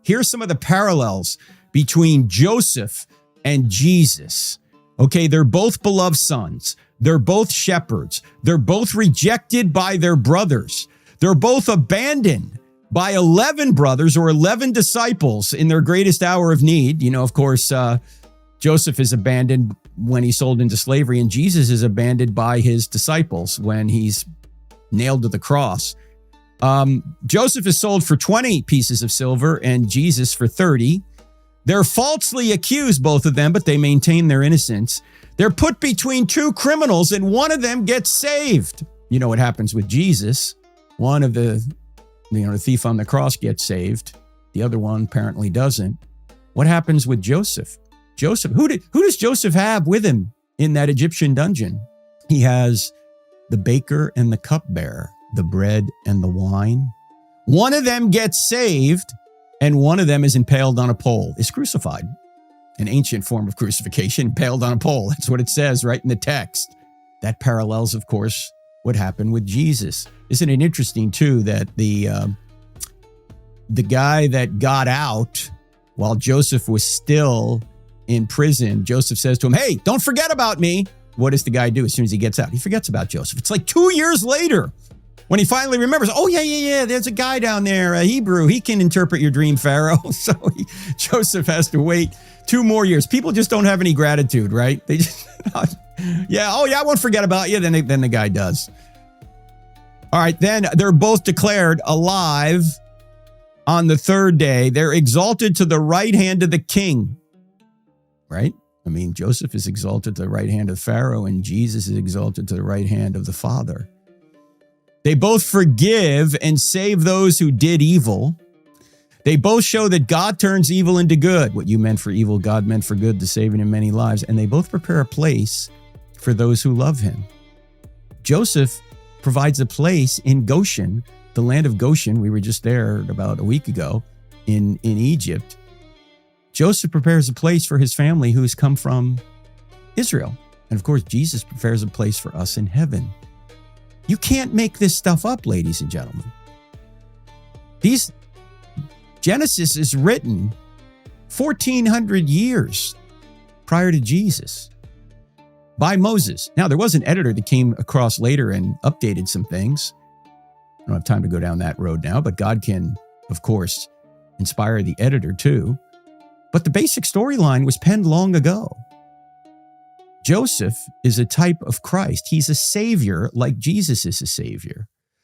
Here's some of the parallels between Joseph and Jesus. Okay, they're both beloved sons. They're both shepherds. They're both rejected by their brothers. They're both abandoned by 11 brothers or 11 disciples in their greatest hour of need. You know, of course, Joseph is abandoned when he's sold into slavery, and Jesus is abandoned by his disciples when he's nailed to the cross. Joseph is sold for 20 pieces of silver and Jesus for 30. They're falsely accused, both of them, but they maintain their innocence. They're put between two criminals and one of them gets saved. You know what happens with Jesus. One of the thief on the cross gets saved. The other one apparently doesn't. What happens with Joseph? Who does Joseph have with him in that Egyptian dungeon? He has the baker and the cupbearer, the bread and the wine. One of them gets saved, and one of them is impaled on a pole, is crucified. An ancient form of crucifixion, impaled on a pole. That's what it says right in the text. That parallels, of course, what happened with Jesus. Isn't it interesting, too, that the guy that got out while Joseph was still in prison, Joseph says to him, "Hey, don't forget about me." What does the guy do as soon as he gets out? He forgets about Joseph. It's like 2 years later when he finally remembers, "Oh, yeah, there's a guy down there, a Hebrew. He can interpret your dream, Pharaoh." So Joseph has to wait 2 more years. People just don't have any gratitude, right? They just, I won't forget about you. Then the guy does. All right, then they're both declared alive on the 3rd day. They're exalted to the right hand of the king, right? I mean, Joseph is exalted to the right hand of Pharaoh, and Jesus is exalted to the right hand of the Father. They both forgive and save those who did evil. They both show that God turns evil into good. What you meant for evil, God meant for good, the saving of many lives. And they both prepare a place for those who love him. Joseph provides a place in Goshen, the land of Goshen. We were just there about a week ago in Egypt. Joseph prepares a place for his family who's come from Israel. And of course, Jesus prepares a place for us in heaven. You can't make this stuff up, ladies and gentlemen. Genesis is written 1,400 years prior to Jesus by Moses. Now, there was an editor that came across later and updated some things. I don't have time to go down that road now, but God can, of course, inspire the editor too. But the basic storyline was penned long ago. Joseph is a type of Christ. He's a savior like Jesus is a savior.